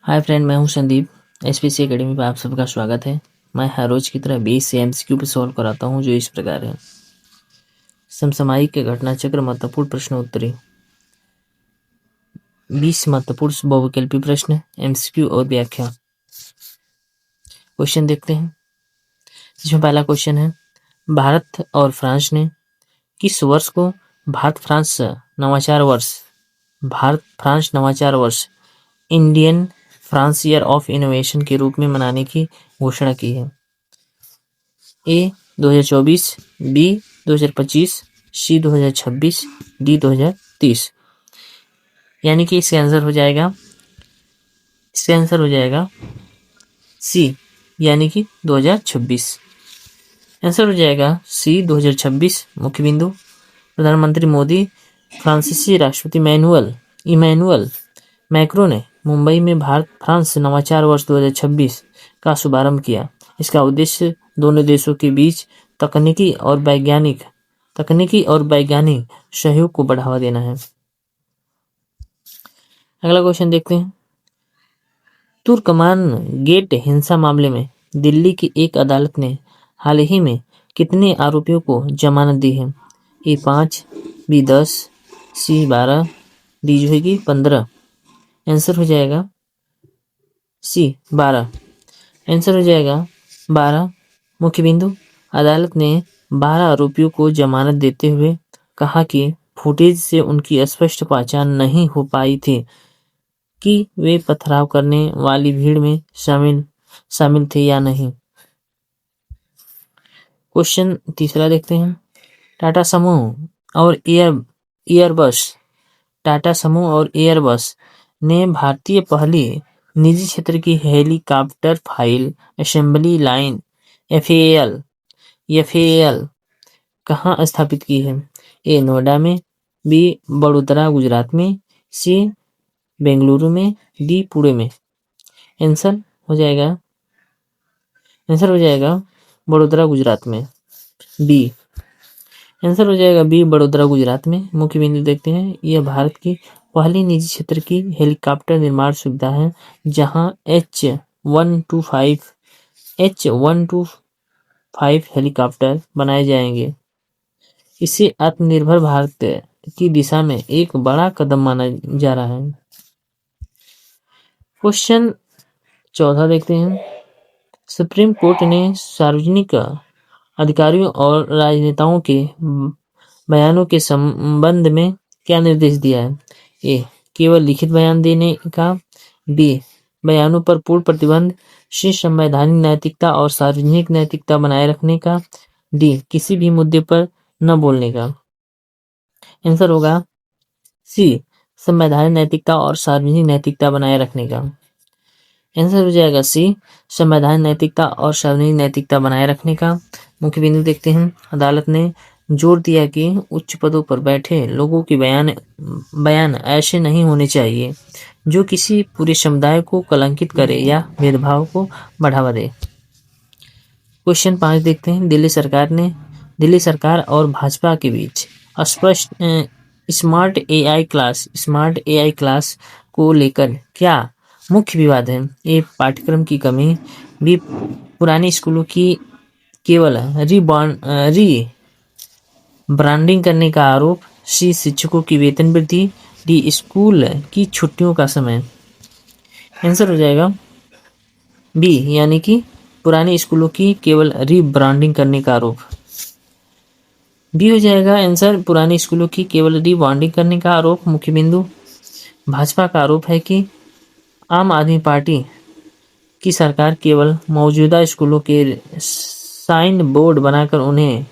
Hi friend, मैं हूं Sandeep. SPC academy पर आप सबका स्वागत है। मैं हर रोज की तरह 20 से एमसीक्यू पे सॉल्व कराता हूं, जो इस प्रकार है। समसामयिक के घटना चक्र, महत्वपूर्ण प्रश्न उत्तरी, 20 महत्वपूर्ण बहुविकल्पी प्रश्न, एमसीक्यू और व्याख्या। क्वेश्चन देखते हैं, जिसमें पहला क्वेश्चन है, भारत और फ्रांस ने किस वर्ष को भारत फ्रांस नवाचार वर्ष Indian France year of innovation के रूप में मनाने की घोषणा की है? ए 2024, बी 2025, सी 2026, डी 2030। यानी कि इसका आंसर हो जाएगा सी, यानी कि 2026। आंसर हो जाएगा सी 2026। मुख्य बिंदु, प्रधानमंत्री मोदी फ्रांसीसी राष्ट्रपति इमैनुअल मैक्रों ने मुंबई में भारत फ्रांस नवाचार वर्ष 2026 का शुभारंभ किया। इसका उद्देश्य दोनों देशों के बीच तकनीकी और वैज्ञानिक सहयोग को बढ़ावा देना है। अगला क्वेश्चन देखते हैं, तुर्कमान गेट हिंसा मामले में दिल्ली की एक अदालत ने हाल ही में कितने आरोपियों को जमानत दी है? ए 5, बी 10, सी 12, डी जो है कि 15। आंसर हो जाएगा सी 12। आंसर हो जाएगा 12। मुख्य बिंदु, अदालत ने 12 आरोपियों को जमानत देते हुए कहा कि फुटेज से उनकी स्पष्ट पहचान नहीं हो पाई थी कि वे पथराव करने वाली भीड़ में शामिल थे या नहीं। क्वेश्चन तीसरा देखते हैं, टाटा समूह और एयरबस ने भारतीय पहली निजी क्षेत्र की हेलीकॉप्टर फाइल असेंबली लाइन एफएएल कहाँ स्थापित की है? ए नोएडा में, बी बड़ोदरा गुजरात में, सी बेंगलुरु में, डी पुणे में। आंसर हो जाएगा बड़ोदरा गुजरात में, बी। आंसर हो जाएगा बी, बड़ोदरा गुजरात में। मुख्य बिंदु देखते हैं, यह भारत की पहली निजी क्षेत्र की हेलीकॉप्टर निर्माण सुविधा है, जहां H125 हेलीकॉप्टर बनाए जाएंगे। इसे आत्मनिर्भर भारत की दिशा में एक बड़ा कदम माना जा रहा है। क्वेश्चन 14 देखते हैं, सुप्रीम कोर्ट ने सार्वजनिक अधिकारियों और राजनेताओं के बयानों के संबंध में क्या निर्देश दिया है? ए केवल लिखित बयान देने का, बी बयानों पर पूर्ण प्रतिबंध, सी संवैधानिक नैतिकता और सार्वजनिक नैतिकता बनाए रखने का, डी किसी भी मुद्दे पर न बोलने का। आंसर होगा सी, संवैधानिक नैतिकता और सार्वजनिक नैतिकता बनाए रखने का। आंसर हो जाएगा सी, संवैधानिक नैतिकता और सार्वजनिक नैतिकता बनाए रखने का। मुख्य बिंदु देखते हैं, अदालत ने जोर दिया कि उच्च पदों पर बैठे लोगों के बयान ऐसे नहीं होने चाहिए जो किसी पूरे समुदाय को कलंकित करे या भेदभाव को बढ़ावा दे। क्वेश्चन 5 देखते हैं, दिल्ली सरकार और भाजपा के बीच स्मार्ट एआई क्लास को लेकर क्या मुख्य विवाद है? ए पाठ्यक्रम की कमी, बी पुराने स्कूलों की केवल ब्रांडिंग करने का आरोप, सी शिक्षकों की वेतन वृद्धि, डी स्कूल की छुट्टियों का समय। आंसर हो जाएगा बी, यानी कि पुराने स्कूलों की केवल रीब्रांडिंग करने का आरोप। बी हो जाएगा आंसर, पुराने स्कूलों की केवल रीब्रांडिंग करने का आरोप। मुख्य बिंदु, भाजपा का आरोप है कि आम आदमी पार्टी की सरकार केवल मौजूदा स्कूलों के साइन बोर्ड बनाकर उन्हें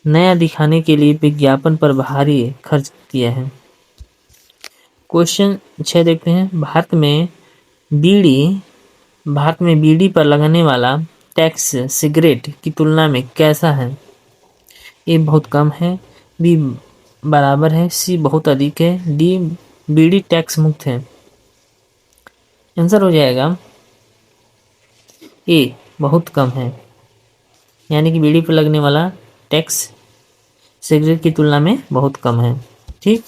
नया दिखाने के लिए विज्ञापन पर भारी खर्च किया है। क्वेश्चन 6 देखते हैं, भारत में बीड़ी पर लगने वाला टैक्स सिगरेट की तुलना में कैसा है? ए बहुत कम है, बी बराबर है, सी बहुत अधिक है, डी बीड़ी टैक्स मुक्त है। आंसर हो जाएगा ए बहुत कम है, यानी कि बीड़ी पर लगने वाला टैक्स सिगरेट की तुलना में बहुत कम है। ठीक,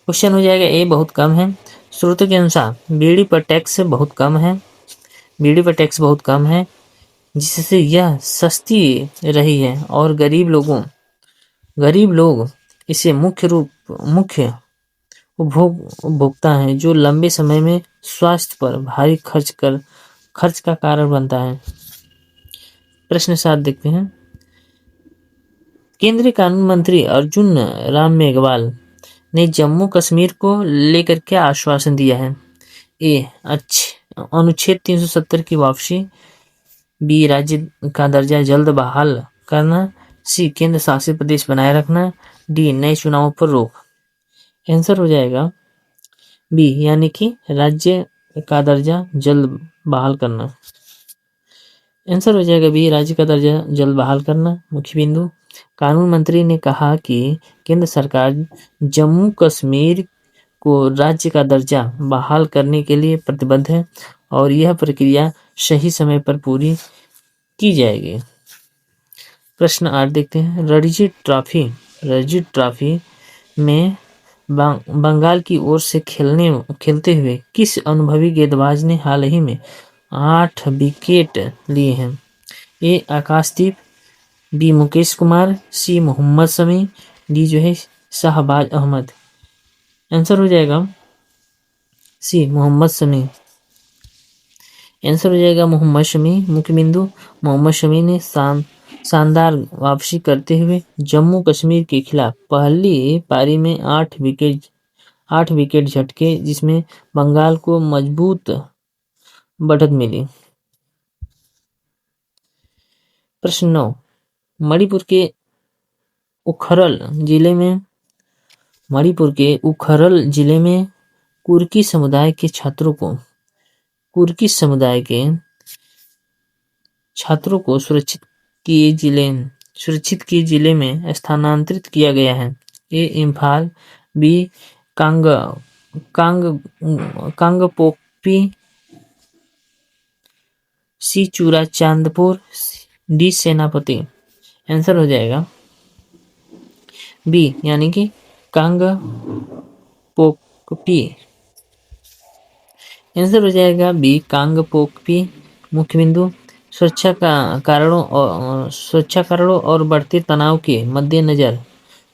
क्वेश्चन हो जाएगा ए बहुत कम है। स्रोतों के अनुसार बीड़ी पर टैक्स बहुत कम है, जिससे यह सस्ती रही है और गरीब लोग इसे मुख्य उपभोक्ता हैं, जो लंबे समय में स्वास्थ्य पर भारी खर्च का कारण बनता है। प्रश्न 7 देखते हैं। केंद्रीय कानून मंत्री अर्जुन राम मेघवाल ने जम्मू कश्मीर को लेकर क्या आश्वासन दिया है? ए, अनुच्छेद 370 की वापसी। बी, राज्य का दर्जा जल्द बहाल करना। सी, केंद्र शासित प्रदेश बनाए रखना। डी, नए चुनावों पर रोक। आंसर हो जाएगा बी, यानी कि राज्य का दर्जा जल्द बहाल करना। आंसर हो जाएगा बी, राज्य का दर्जा जल्द बहाल करना। मुख्य बिंदु, कानून मंत्री ने कहा कि केंद्र सरकार जम्मू कश्मीर को राज्य का दर्जा बहाल करने के लिए प्रतिबद्ध है और यह प्रक्रिया सही समय पर पूरी की जाएगी। प्रश्न 8 देखते हैं। रणजी ट्रॉफी में बंगाल की ओर से खेलते हुए किस अनुभवी गेंदबाज ने हाल ही में 8 विकेट लिए हैं? ए, आकाशदीप। बी, मुकेश कुमार। सी, मोहम्मद शमी। डी जो है शाहबाज अहमद। आंसर हो जाएगा सी, मोहम्मद शमी। आंसर हो जाएगा मोहम्मद शमी। मुख्य बिंदु, मोहम्मद शमी ने शानदार वापसी करते हुए जम्मू कश्मीर के खिलाफ पहली पारी में 8 विकेट झटके, जिसमें बंगाल को मजबूत बढ़त मिली। प्रश्न 9। मणिपुर के उखरल जिले में कुर्की समुदाय के छात्रों को सुरक्षित किए जिले में स्थानांतरित किया गया है। ए, इम्फाल। बी, कांगपोकपी। सी, चूराचांदपुर। डी, सेनापति। आंसर हो जाएगा बी, यानी कि कांगपोकपी। आंसर हो जाएगा बी, कांगपोकपी। मुख्य बिंदु, सुरक्षा कारणों और बढ़ते तनाव के मद्देनजर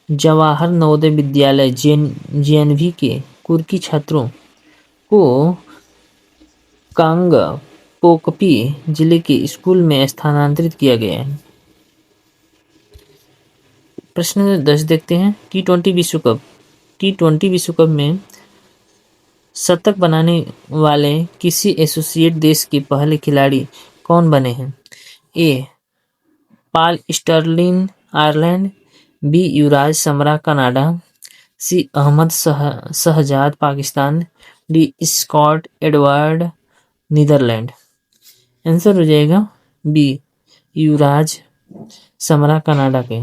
जवाहर नवोदय विद्यालय JNV के कुर्की छात्रों को कांगपोकपी जिले के स्कूल में स्थानांतरित किया गया है। प्रश्न 10 देखते हैं। T20 विश्व कप में शतक बनाने वाले किसी एसोसिएट देश के पहले खिलाड़ी कौन बने हैं? A, Paul Stirling Ireland. B, Yuvraj Samra Canada. C, Ahmed Shehzad Pakistan. D, Scott Edward Netherland. Answer हो जाएगा बी, युवराज समरा कनाडा के।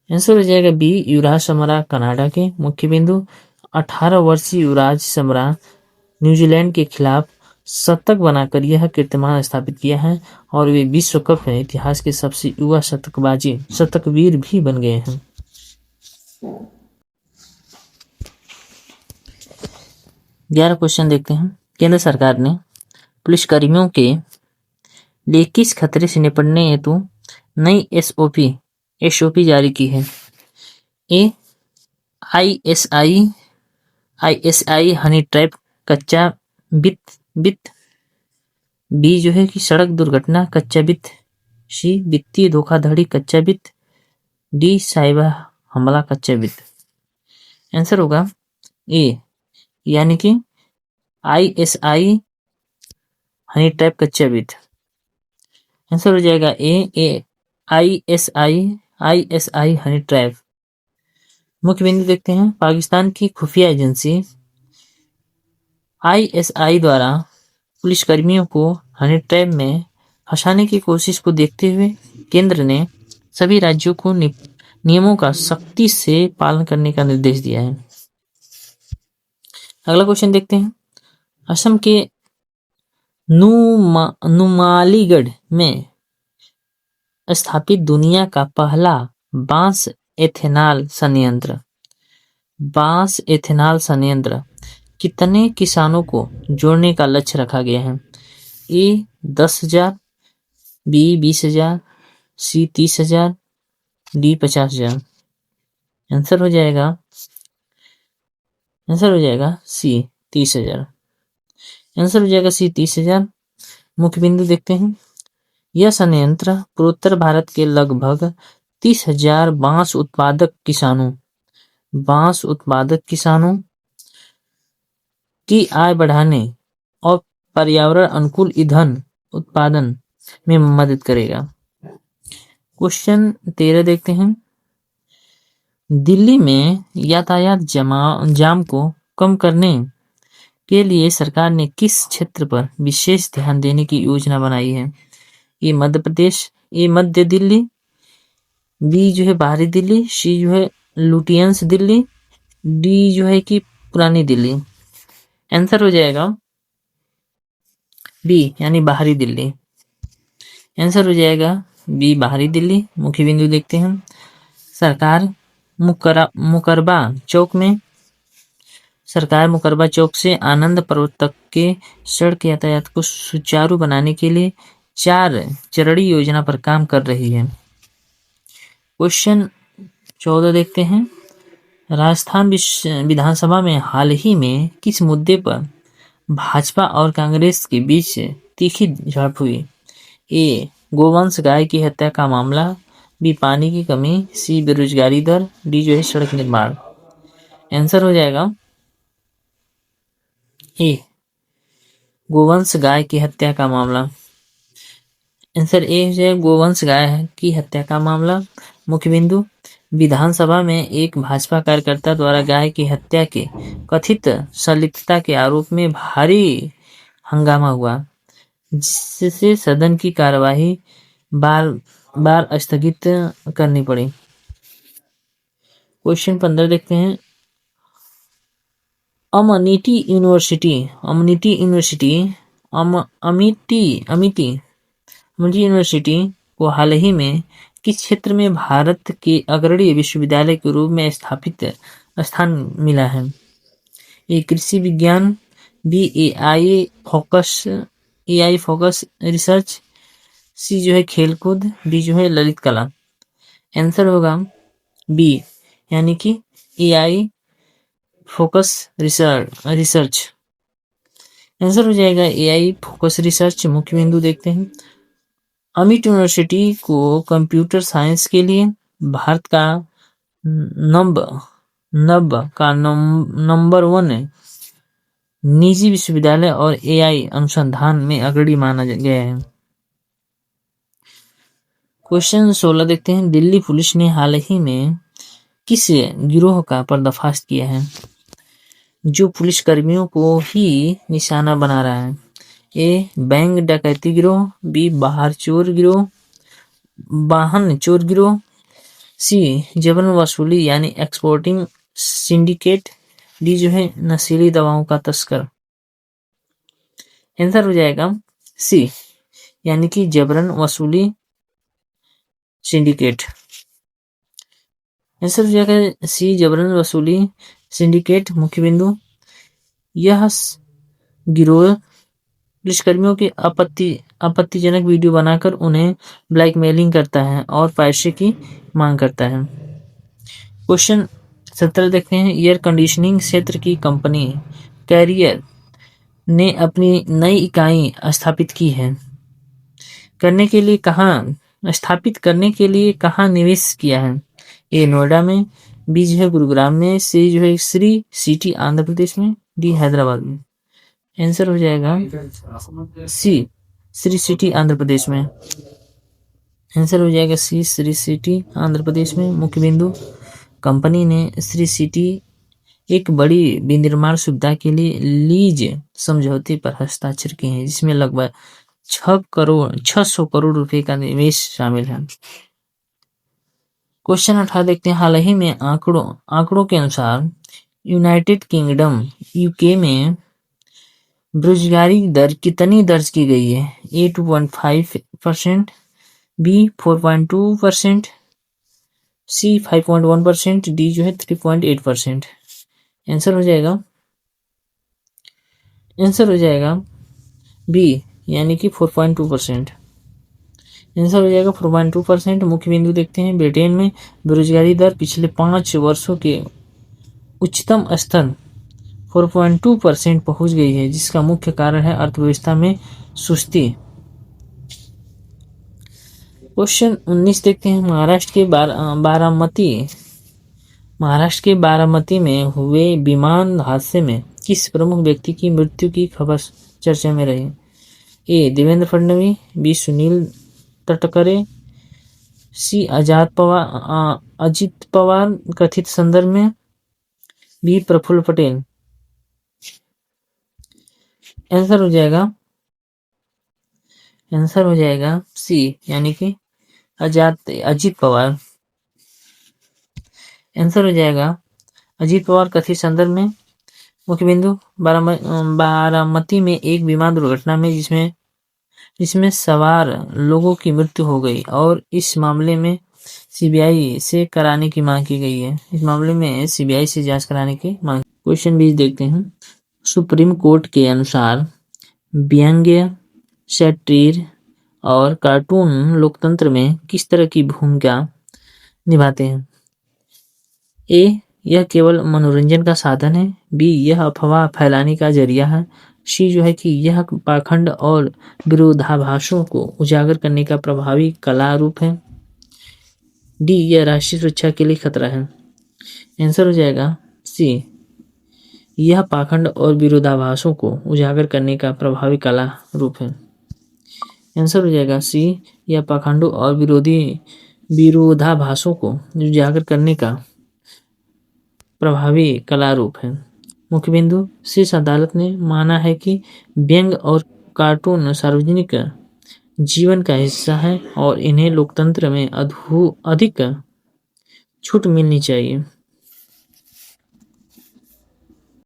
आंसर हो जाएगा बी, युवराज समरा कनाडा के। मुख्य बिंदु, 18 वर्षीय युवराज समरा न्यूजीलैंड के खिलाफ शतक बनाकर यह कीर्तिमान स्थापित किया है और वे विश्व कप में इतिहास के सबसे युवा शतकवीर भी बन गए हैं। 11 क्वेश्चन देखते हैं। केंद्र सरकार ने पुलिसकर्मियों के लिए किस खतरे से निपटने हेतु नई SOP जारी की है? ए, ISI हनी ट्रैप कच्चा वित्त। बी जो है कि सड़क दुर्घटना कच्चा वित्त। सी, वित्तीय धोखाधड़ी कच्चा वित्त। डी, साइबर हमला कच्चा वित्त। आंसर होगा ए, यानी कि ISI हनी ट्रैप कच्चा वित्त। आंसर हो जाएगा ए, ISI हनी ट्रैप। मुख्य बिंदु देखते हैं। पाकिस्तान की खुफिया एजेंसी ISI द्वारा पुलिसकर्मियों को हनी ट्रैप में फंसाने की कोशिश को देखते हुए केंद्र ने सभी राज्यों को नियमों का सख्ती से पालन करने का निर्देश दिया है। अगला क्वेश्चन देखते हैं। असम के नुमालीगढ़ में स्थापित दुनिया का पहला बांस एथेनॉल संयंत्र बांस एथेनॉल संयंत्र कितने किसानों को जोड़ने का लक्ष्य रखा गया है? ए 10,000, बी 20,000, सी 30,000, डी 50,000। आंसर हो जाएगा सी 30,000। आंसर हो जाएगा सी 30,000। मुख्य बिंदु देखते हैं। यह संयंत्र पूर्वोत्तर भारत के लगभग 30,000 बांस उत्पादक किसानों की आय बढ़ाने और पर्यावरण अनुकूल ईंधन उत्पादन में मदद करेगा। क्वेश्चन 13 देखते हैं। दिल्ली में यातायात जाम को कम करने के लिए सरकार ने किस क्षेत्र पर विशेष ध्यान देने की योजना बनाई है? ए मध्य प्रदेश, ए मध्य दिल्ली, बी जो है बाहरी दिल्ली, सी जो है लुटियंस दिल्ली, डी जो है कि पुरानी दिल्ली। आंसर हो जाएगा बी यानी बाहरी दिल्ली। आंसर हो जाएगा बी बाहरी दिल्ली। मुख्य बिंदु देखते हैं। सरकार मुकरबा चौक से आनंद पर्वत तक के सड़क यातायात को सुचारू बनाने के लिए 4 चरणीय योजना पर काम कर रही है। क्वेश्चन 14 देखते हैं। राजस्थान विधानसभा में हाल ही में किस मुद्दे पर भाजपा और कांग्रेस के बीच तीखी झड़प हुई? ए गोवंश गाय की हत्या का मामला, बी पानी की कमी, सी बेरोजगारी दर, डी जो है सड़क निर्माण। आंसर हो जाएगा ए गोवंश गाय की हत्या का मामला। आंसर ए है गोवंश गाय की हत्या का मामला। मुख्य बिंदु। विधानसभा में एक भाजपा कार्यकर्ता द्वारा गाय की हत्या के कथित संलिप्तता के आरोप में भारी हंगामा हुआ, जिससे सदन की कार्यवाही बार स्थगित करनी पड़ी। क्वेश्चन 15 देखते हैं। अमिटी यूनिवर्सिटी को हाल ही में किस क्षेत्र में भारत के अग्रणी विश्वविद्यालय के रूप में स्थान मिला है? ए कृषि विज्ञान, बी एआई फोकस रिसर्च, सी जो है खेलकूद, डी जो है ललित कला। आंसर होगा बी यानी कि एआई फोकस रिसर्च। आंसर हो जाएगा एआई फोकस रिसर्च। मुख्य बिंदु देखते हैं। अमिट यूनिवर्सिटी को कंप्यूटर साइंस के लिए भारत का नंबर 1 निजी विश्वविद्यालय और एआई अनुसंधान में अग्रणी माना गया है। क्वेश्चन 16 देखते हैं। दिल्ली पुलिस ने हाल ही में किस गिरोह का पर्दाफाश किया है जो पुलिसकर्मियों को ही निशाना बना रहा है? ए बैंक डकैती गिरोह, बी वाहन चोर गिरोह, सी जबरन वसूली यानी एक्सपोर्टिंग सिंडिकेट, डी जो है नशीली दवाओं का तस्कर। आंसर हो जाएगा सी यानी कि जबरन वसूली सिंडिकेट। आंसर हो जाएगा सी जबरन वसूली सिंडिकेट। मुख्य बिंदु। यह गिरोह पुलिसकर्मियों की आपत्तिजनक वीडियो बनाकर उन्हें ब्लैकमेलिंग करता है और पैसे की मांग करता है। क्वेश्चन 17 देखते हैं। एयर कंडीशनिंग क्षेत्र की कंपनी कैरियर ने अपनी नई इकाई स्थापित करने के लिए कहाँ निवेश किया है? ए नोएडा में, बी जो है गुरुग्राम में, सी जो है श्री सिटी आंध्र प्रदेश में, डी हैदराबाद में। आंसर हो जाएगा सी श्री सिटी आंध्र प्रदेश में। आंसर हो जाएगा सी श्री सिटी आंध्र प्रदेश में। मुख्य बिंदु। कंपनी ने श्री सिटी एक बड़ी विनिर्माण सुविधा के लिए लीज समझौते पर हस्ताक्षर किए हैं, जिसमें लगभग 600 करोड़ रुपए का निवेश शामिल है। क्वेश्चन 18 देखते हैं। हाल ही में आंकड़ों के अनुसार यूनाइटेड किंगडम यूके में बेरोजगारी दर कितनी दर्ज की गई है? ए 2.5%, बी 4.2%, सी 5.1%, डी जो है 3.8%। आंसर हो जाएगा बी यानी कि 4.2%। आंसर हो जाएगा 4.2%। मुख्य बिंदु देखते हैं। ब्रिटेन में बेरोजगारी दर पिछले 5 वर्षों के उच्चतम स्तर 4.2% पहुंच गई है, जिसका मुख्य कारण है अर्थव्यवस्था में सुस्ती। क्वेश्चन 19 देखते हैं। महाराष्ट्र के बारामती में हुए विमान हादसे में किस प्रमुख व्यक्ति की मृत्यु की खबर चर्चा में रही? ए देवेंद्र फडणवीस, बी सुनील तटकरे, सी अजित पवार कथित संदर्भ में, बी प्रफुल्ल पटेल। आंसर हो जाएगा सी यानी कि अजित पवार। आंसर हो जाएगा अजित पवार कथित संदर्भ में। मुख्य बिंदु बारामती में एक विमान दुर्घटना में जिसमें सवार लोगों की मृत्यु हो गई और इस मामले में सीबीआई से कराने की मांग की गई है। इस मामले में सीबीआई से जांच कराने की मांग। क्वेश्चन 20 देखते हैं। सुप्रीम कोर्ट के अनुसार व्यंग्य, सैटीर और कार्टून लोकतंत्र में किस तरह की भूमिका निभाते हैं? ए यह केवल मनोरंजन का साधन है, बी यह अफवाह फैलाने का जरिया है, सी जो है कि यह पाखंड और विरोधाभासों को उजागर करने का प्रभावी कला रूप है, डी यह राष्ट्रीय सुरक्षा के लिए खतरा है। आंसर हो जाएगा सी यह पाखंड और विरोधाभासों को उजागर करने का प्रभावी कला रूप है। आंसर हो जाएगा सी यह पाखंडों और विरोधाभासों को उजागर करने का प्रभावी कला रूप है। मुख्य बिंदु शीर्ष अदालत ने माना है कि व्यंग्य और कार्टून सार्वजनिक जीवन का हिस्सा है और इन्हें लोकतंत्र में अधिक छूट मिलनी चाहिए।